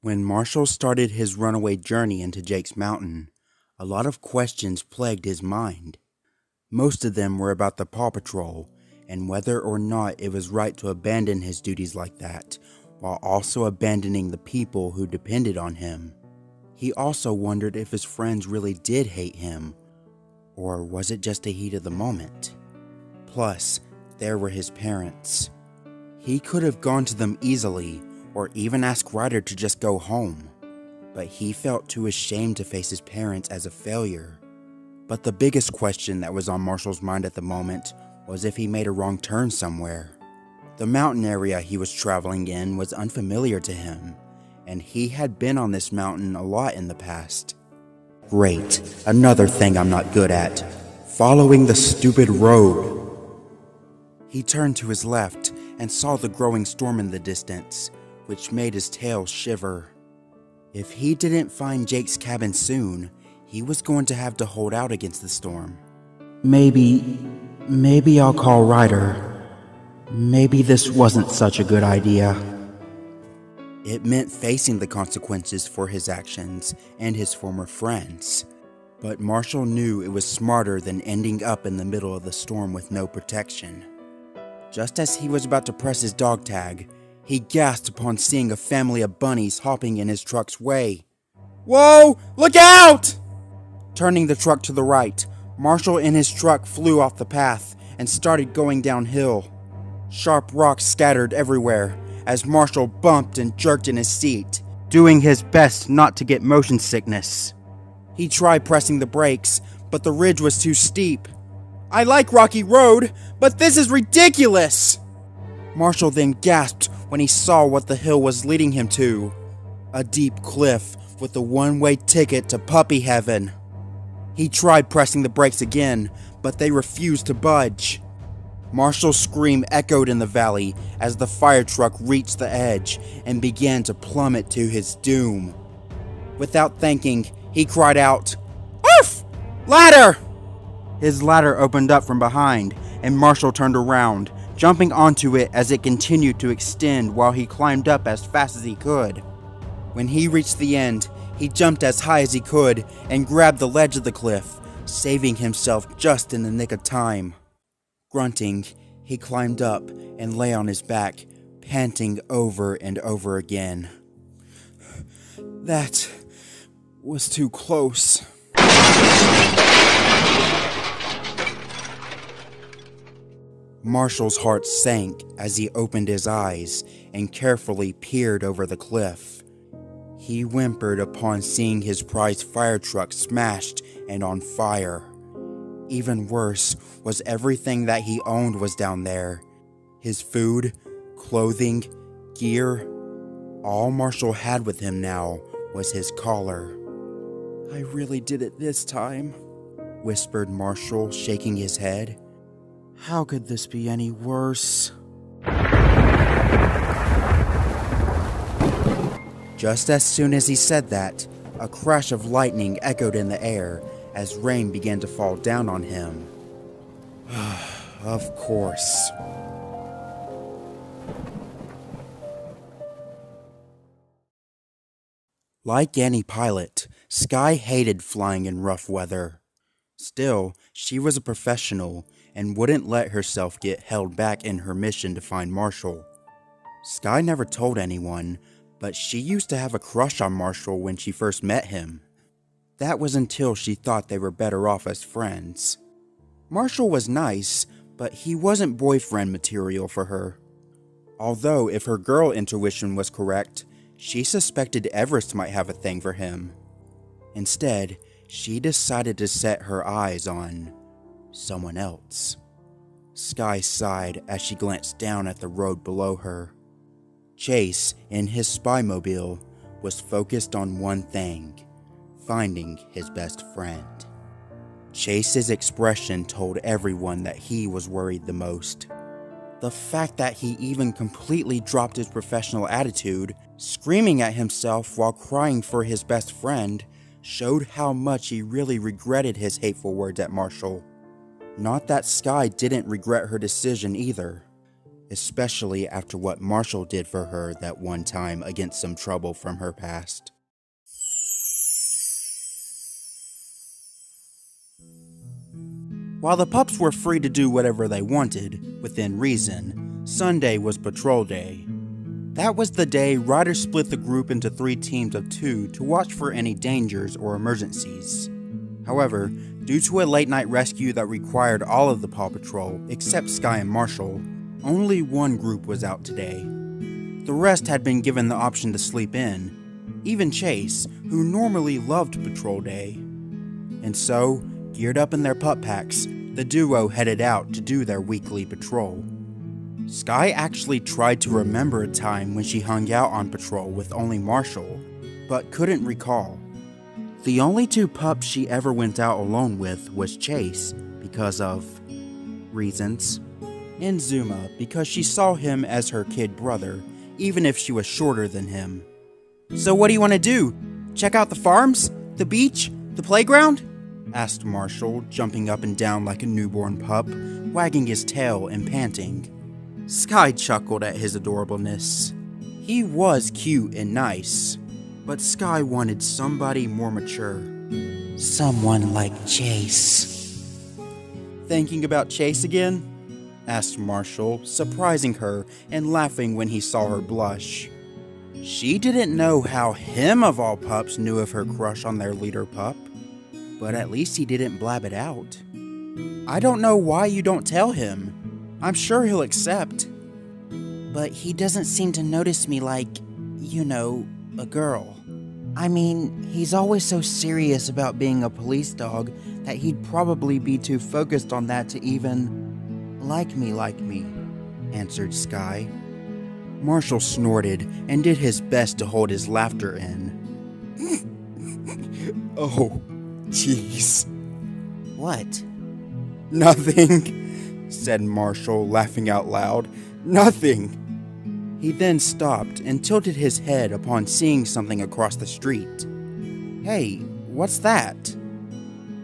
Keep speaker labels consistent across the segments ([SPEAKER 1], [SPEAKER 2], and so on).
[SPEAKER 1] When Marshall started his runaway journey into Jake's mountain, a lot of questions plagued his mind. Most of them were about the Paw Patrol and whether or not it was right to abandon his duties like that, while also abandoning the people who depended on him. He also wondered if his friends really did hate him, or was it just a heat of the moment? Plus, there were his parents. He could have gone to them easily, or even asked Ryder to just go home, but he felt too ashamed to face his parents as a failure. But the biggest question that was on Marshall's mind at the moment was if he made a wrong turn somewhere. The mountain area he was traveling in was unfamiliar to him, and he had been on this mountain a lot in the past. Great, another thing I'm not good at. Following the stupid road. He turned to his left and saw the growing storm in the distance, which made his tail shiver. If he didn't find Jake's cabin soon, he was going to have to hold out against the storm. Maybe I'll call Ryder. Maybe this wasn't such a good idea. It meant facing the consequences for his actions and his former friends. But Marshall knew it was smarter than ending up in the middle of the storm with no protection. Just as he was about to press his dog tag, he gasped upon seeing a family of bunnies hopping in his truck's way. Whoa! Look out! Turning the truck to the right, Marshall and his truck flew off the path and started going downhill. Sharp rocks scattered everywhere as Marshall bumped and jerked in his seat, doing his best not to get motion sickness. He tried pressing the brakes, but the ridge was too steep. I like Rocky Road, but this is ridiculous! Marshall then gasped when he saw what the hill was leading him to. A deep cliff with a one-way ticket to puppy heaven. He tried pressing the brakes again, but they refused to budge. Marshall's scream echoed in the valley as the fire truck reached the edge and began to plummet to his doom. Without thinking, he cried out, "Oof! Ladder!" His ladder opened up from behind, and Marshall turned around, jumping onto it as it continued to extend while he climbed up as fast as he could. When he reached the end, he jumped as high as he could and grabbed the ledge of the cliff, saving himself just in the nick of time. Grunting, he climbed up and lay on his back, panting over and over again. That was too close. Marshall's heart sank as he opened his eyes and carefully peered over the cliff. He whimpered upon seeing his prized fire truck smashed and on fire. Even worse was everything that he owned was down there. His food, clothing, gear. All Marshall had with him now was his collar. I really did it this time, whispered Marshall, shaking his head. How could this be any worse? Just as soon as he said that, a crash of lightning echoed in the air as rain began to fall down on him. Of course. Like any pilot, Skye hated flying in rough weather. Still, she was a professional and wouldn't let herself get held back in her mission to find Marshall. Skye never told anyone, but she used to have a crush on Marshall when she first met him. That was until she thought they were better off as friends. Marshall was nice, but he wasn't boyfriend material for her. Although, if her girl intuition was correct, she suspected Everest might have a thing for him. Instead, she decided to set her eyes on someone else. Skye sighed as she glanced down at the road below her. Chase, in his spy-mobile, was focused on one thing: finding his best friend. Chase's expression told everyone that he was worried the most. The fact that he even completely dropped his professional attitude, screaming at himself while crying for his best friend, showed how much he really regretted his hateful words at Marshall. Not that Skye didn't regret her decision either. especially after what Marshall did for her that one time against some trouble from her past. While the pups were free to do whatever they wanted, within reason, Sunday was patrol day. That was the day riders split the group into 3 teams of 2 to watch for any dangers or emergencies. However, due to a late-night rescue that required all of the Paw Patrol except Skye and Marshall, only one group was out today. The rest had been given the option to sleep in, even Chase, who normally loved patrol day. And so, geared up in their pup packs, the duo headed out to do their weekly patrol. Skye actually tried to remember a time when she hung out on patrol with only Marshall, but couldn't recall. The only 2 pups she ever went out alone with was Chase, because of reasons, and Zuma, because she saw him as her kid brother, even if she was shorter than him. "So what do you want to do? Check out the farms? The beach? The playground?" asked Marshall, jumping up and down like a newborn pup, wagging his tail and panting. Skye chuckled at his adorableness. He was cute and nice, but Skye wanted somebody more mature. Someone like Chase. "Thinking about Chase again?" asked Marshall, surprising her and laughing when he saw her blush. She didn't know how him of all pups knew of her crush on their leader pup, but at least he didn't blab it out. "I don't know why you don't tell him. I'm sure he'll accept." "But he doesn't seem to notice me like, a girl. I mean, he's always so serious about being a police dog that he'd probably be too focused on that to even like me, answered Skye. Marshall snorted and did his best to hold his laughter in. "Oh, jeez." "What?" "Nothing," said Marshall, laughing out loud. "Nothing." He then stopped and tilted his head upon seeing something across the street. "Hey, what's that?"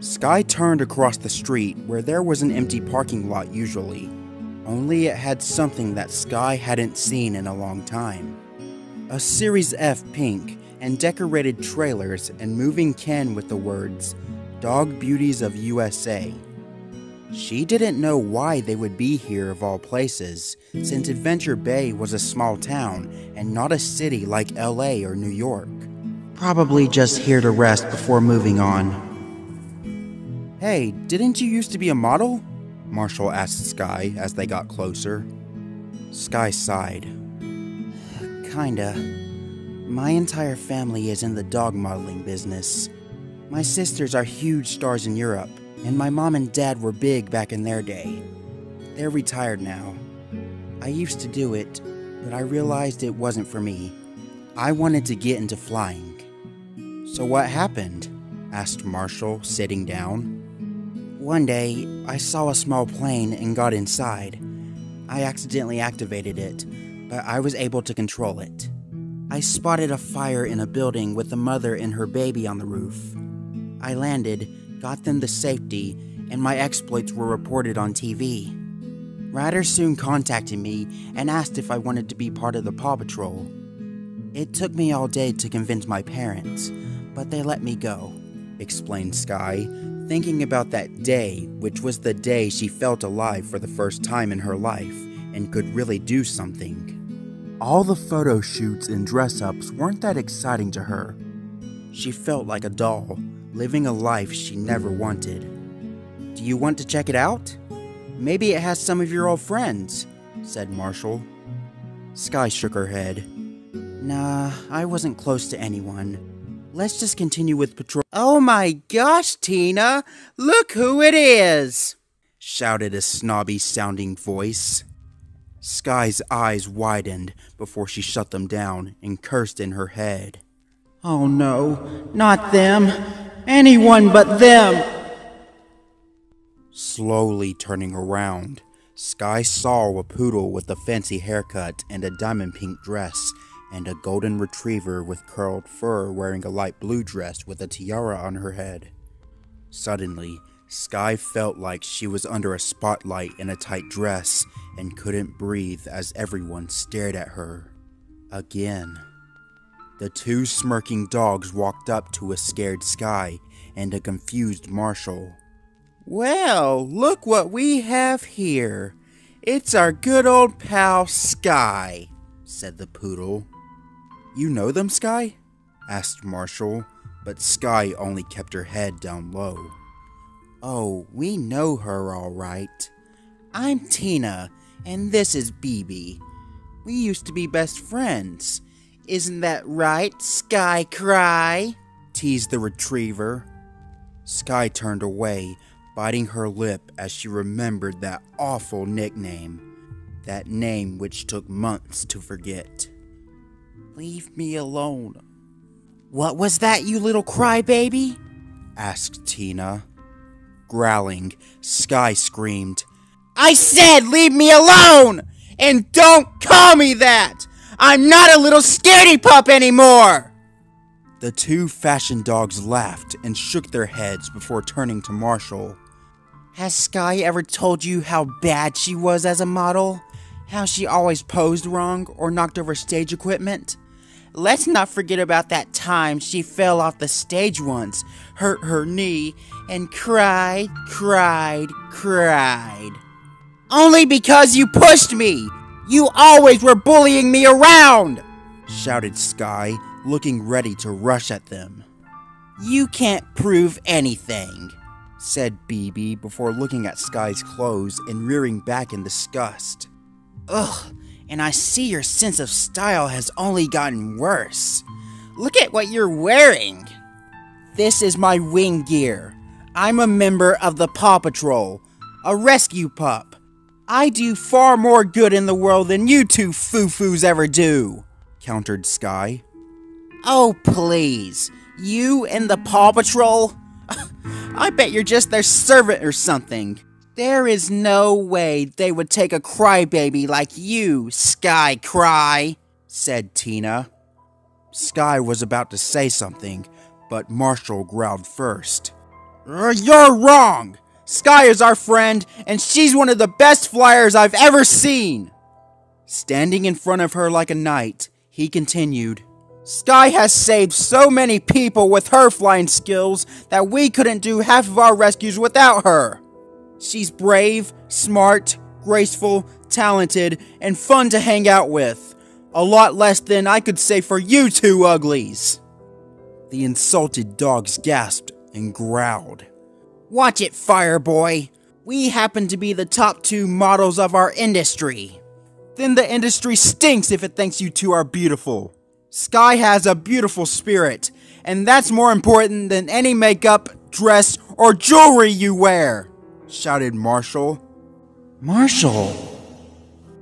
[SPEAKER 1] Skye turned across the street where there was an empty parking lot usually, only it had something that Skye hadn't seen in a long time. A Series F pink and decorated trailers and moving can with the words, "Dog Beauties of USA." She didn't know why they would be here of all places, since Adventure Bay was a small town and not a city like LA or New York. Probably just here to rest before moving on. "Hey, didn't you used to be a model?" Marshall asked Skye as they got closer. Skye sighed. "Kinda. My entire family is in the dog modeling business. My sisters are huge stars in Europe, and my mom and dad were big back in their day. They're retired now. I used to do it, but I realized it wasn't for me. I wanted to get into flying." "So what happened?" asked Marshall, sitting down. "One day, I saw a small plane and got inside. I accidentally activated it, but I was able to control it. I spotted a fire in a building with a mother and her baby on the roof. I landed, got them to safety, and my exploits were reported on TV. Riders soon contacted me and asked if I wanted to be part of the Paw Patrol. It took me all day to convince my parents, but they let me go," explained Skye, thinking about that day, which was the day she felt alive for the first time in her life and could really do something. All the photo shoots and dress-ups weren't that exciting to her. She felt like a doll, living a life she never wanted. "Do you want to check it out? Maybe it has some of your old friends," said Marshall. Skye shook her head. "Nah, I wasn't close to anyone. Let's just continue with patrol." "Oh my gosh, Tina! Look who it is!" shouted a snobby-sounding voice. Skye's eyes widened before she shut them down and cursed in her head. "Oh no, not them! Anyone but them!" Slowly turning around, Skye saw a poodle with a fancy haircut and a diamond pink dress, and a golden retriever with curled fur wearing a light blue dress with a tiara on her head. Suddenly, Sky felt like she was under a spotlight in a tight dress and couldn't breathe as everyone stared at her. Again. The two smirking dogs walked up to a scared Sky and a confused Marshall. "Well, look what we have here. It's our good old pal Sky," said the poodle. "You know them, Sky?" asked Marshall, but Sky only kept her head down low. "Oh, we know her all right. I'm Tina, and this is BB. We used to be best friends. Isn't that right, Sky Cry?" teased the retriever. Sky turned away, biting her lip as she remembered that awful nickname. That name which took months to forget. "Leave me alone." "What was that, you little crybaby?" asked Tina. Growling, Sky screamed, "I said leave me alone! And don't call me that! I'm not a little scaredy pup anymore!" The two fashion dogs laughed and shook their heads before turning to Marshall. "Has Sky ever told you how bad she was as a model? How she always posed wrong or knocked over stage equipment? Let's not forget about that time she fell off the stage once, hurt her knee, and cried. Only because you pushed me! You always were bullying me around!" shouted Sky, looking ready to rush at them. "You can't prove anything," said BB before looking at Sky's clothes and rearing back in disgust. "Ugh, and I see your sense of style has only gotten worse. Look at what you're wearing." "This is my wing gear. I'm a member of the Paw Patrol, a rescue pup. I do far more good in the world than you two foo-foos ever do," countered Sky. "Oh, please. You and the Paw Patrol? I bet you're just their servant or something. There is no way they would take a crybaby like you, Sky Cry," said Tina. Sky was about to say something, but Marshall growled first. "You're wrong! Sky is our friend, and she's one of the best flyers I've ever seen!" Standing in front of her like a knight, he continued, "Sky has saved so many people with her flying skills that we couldn't do half of our rescues without her. She's brave, smart, graceful, talented, and fun to hang out with. A lot less than I could say for you two uglies." The insulted dogs gasped and growled. "Watch it, Fireboy. We happen to be the top two models of our industry." "Then the industry stinks if it thinks you two are beautiful. Sky has a beautiful spirit, and that's more important than any makeup, dress, or jewelry you wear," shouted Marshall. "Marshall,"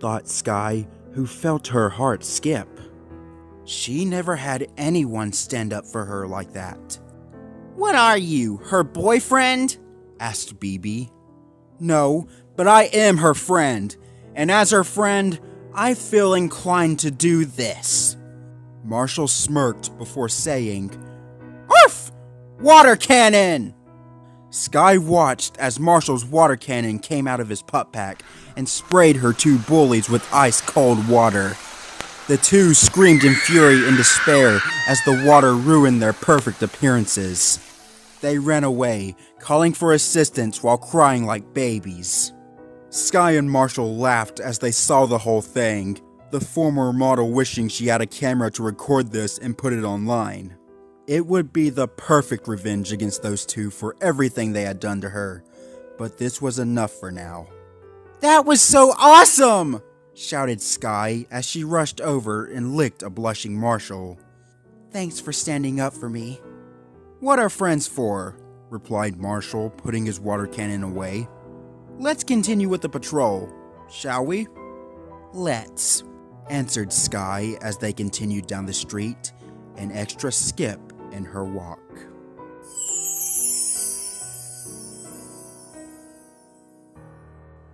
[SPEAKER 1] thought Sky, who felt her heart skip. She never had anyone stand up for her like that. "What are you, her boyfriend?" asked BB. "No, but I am her friend, and as her friend, I feel inclined to do this." Marshall smirked before saying, "Oof! Water cannon!" Sky watched as Marshall's water cannon came out of his pup pack and sprayed her two bullies with ice-cold water. The two screamed in fury and despair as the water ruined their perfect appearances. They ran away, calling for assistance while crying like babies. Sky and Marshall laughed as they saw the whole thing, the former model wishing she had a camera to record this and put it online. It would be the perfect revenge against those two for everything they had done to her, but this was enough for now. "That was so awesome!" shouted Sky as she rushed over and licked a blushing Marshall. "Thanks for standing up for me." "What are friends for?" replied Marshall, putting his water cannon away. "Let's continue with the patrol, shall we?" "Let's," answered Sky as they continued down the street, an extra skip in her walk.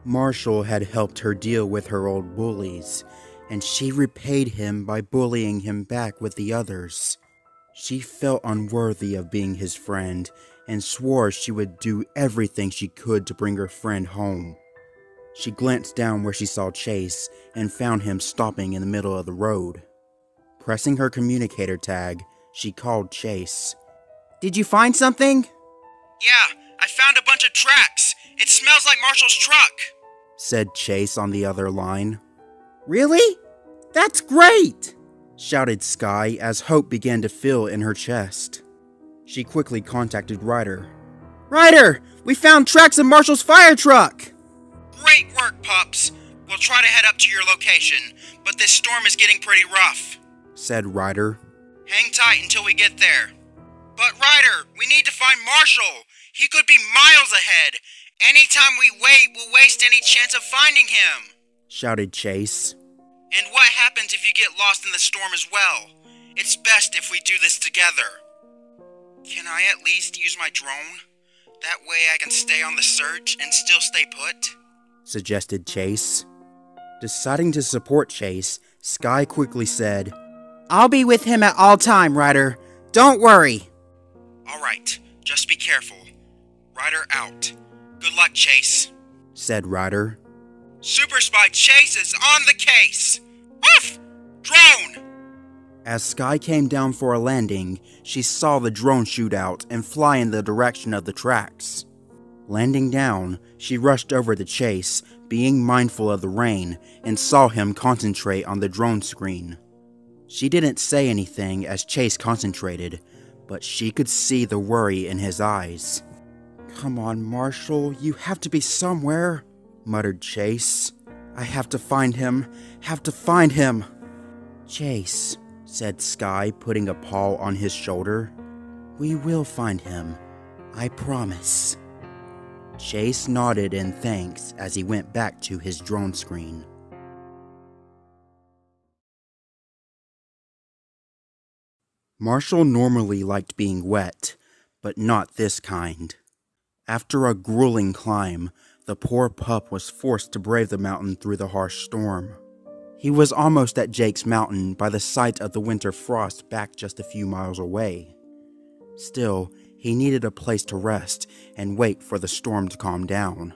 [SPEAKER 1] Marshall had helped her deal with her old bullies, and she repaid him by bullying him back with the others. She felt unworthy of being his friend, and swore she would do everything she could to bring her friend home. She glanced down where she saw Chase and found him stopping in the middle of the road. Pressing her communicator tag, she called Chase. "Did you find something?"
[SPEAKER 2] "Yeah, I found a bunch of tracks. It smells like Marshall's truck,"
[SPEAKER 1] said Chase on the other line. "Really? That's great!" shouted Sky as hope began to fill in her chest. She quickly contacted Ryder. "Ryder, we found tracks of Marshall's fire truck!"
[SPEAKER 2] "Great work, pups. We'll try to head up to your location, but this storm is getting pretty rough,"
[SPEAKER 1] said Ryder.
[SPEAKER 2] "Hang tight until we get there." "But Ryder, we need to find Marshall. He could be miles ahead. Anytime we wait, we'll waste any chance of finding him,"
[SPEAKER 1] shouted Chase.
[SPEAKER 2] "And what happens if you get lost in the storm as well? It's best if we do this together." "Can I at least use my drone? That way I can stay on the search and still stay put,"
[SPEAKER 1] suggested Chase. Deciding to support Chase, Sky quickly said, "I'll be with him at all time, Ryder. Don't worry."
[SPEAKER 2] "Alright, just be careful. Ryder out. Good luck, Chase,"
[SPEAKER 1] said Ryder.
[SPEAKER 2] "Super Spy Chase is on the case! Woof! Drone!"
[SPEAKER 1] As Sky came down for a landing, she saw the drone shoot out and fly in the direction of the tracks. Landing down, she rushed over to Chase, being mindful of the rain, and saw him concentrate on the drone screen. She didn't say anything as Chase concentrated, but she could see the worry in his eyes. "Come on, Marshall, you have to be somewhere," muttered Chase. "I have to find him, "Chase," said Sky, putting a paw on his shoulder. "We will find him, I promise." Chase nodded in thanks as he went back to his drone screen. Marshall normally liked being wet, but not this kind. After a grueling climb, the poor pup was forced to brave the mountain through the harsh storm. He was almost at Jake's mountain by the sight of the winter frost back just a few miles away. Still, he needed a place to rest and wait for the storm to calm down.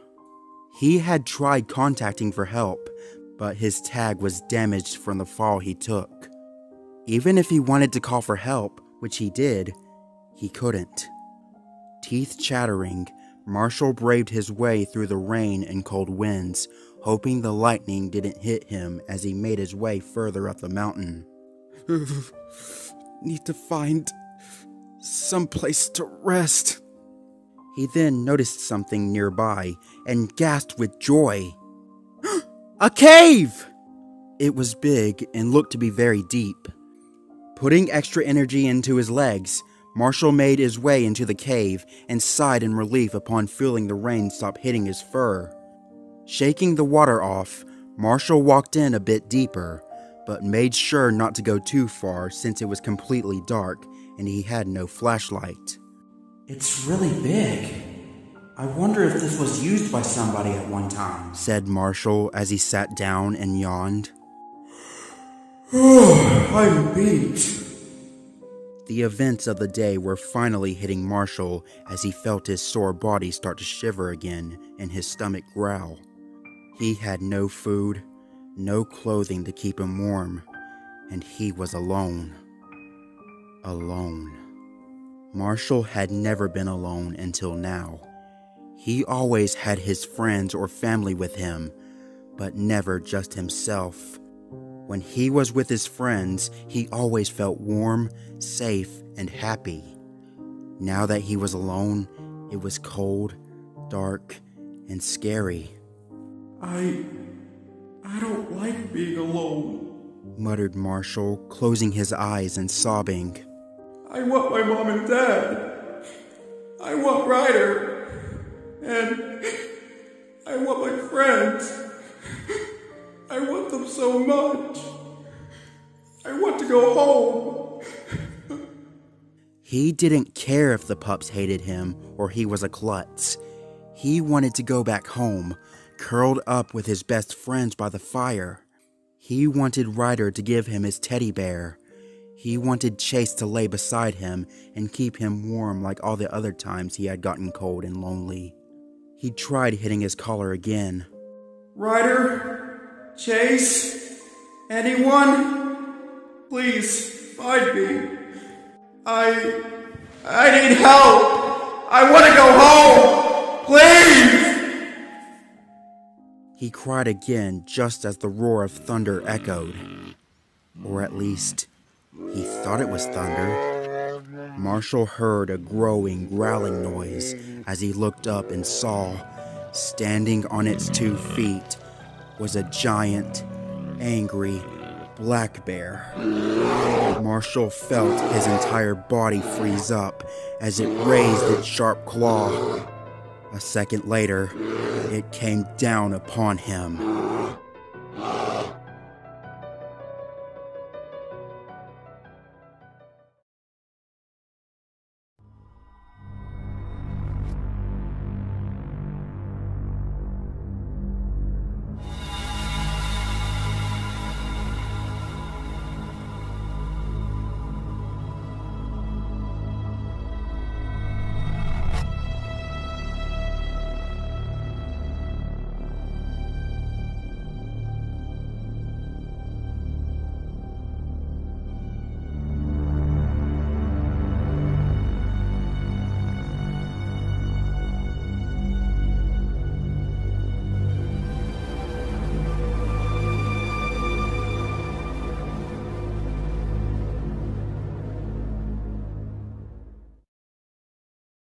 [SPEAKER 1] He had tried contacting for help, but his tag was damaged from the fall he took. Even if he wanted to call for help, which he did, he couldn't. Teeth chattering, Marshall braved his way through the rain and cold winds, hoping the lightning didn't hit him as he made his way further up the mountain. "Need to find some place to rest." He then noticed something nearby and gasped with joy. A cave! It was big and looked to be very deep. Putting extra energy into his legs, Marshall made his way into the cave and sighed in relief upon feeling the rain stop hitting his fur. Shaking the water off, Marshall walked in a bit deeper, but made sure not to go too far since it was completely dark and he had no flashlight. "It's really big. I wonder if this was used by somebody at one time," said Marshall as he sat down and yawned. "I'm beat." The events of the day were finally hitting Marshall as he felt his sore body start to shiver again and his stomach growl. He had no food, no clothing to keep him warm, and he was alone. Alone. Marshall had never been alone until now. He always had his friends or family with him, but never just himself. When he was with his friends, he always felt warm, safe, and happy. Now that he was alone, it was cold, dark, and scary. I don't like being alone," muttered Marshall, closing his eyes and sobbing. "I want my mom and dad. I want Ryder. And I want my friends. I want them so much. I want to go home." He didn't care if the pups hated him or he was a klutz. He wanted to go back home, curled up with his best friends by the fire. He wanted Ryder to give him his teddy bear. He wanted Chase to lay beside him and keep him warm like all the other times he had gotten cold and lonely. He tried hitting his collar again.
[SPEAKER 3] Ryder? Chase? Anyone? Please, find me. I need help! I want to go home! Please!
[SPEAKER 1] He cried again just as the roar of thunder echoed. Or at least, he thought it was thunder. Marshall heard a growling noise as he looked up and saw, standing on its 2 feet, was a giant, angry black bear. Marshall felt his entire body freeze up as it raised its sharp claw. A second later, it came down upon him.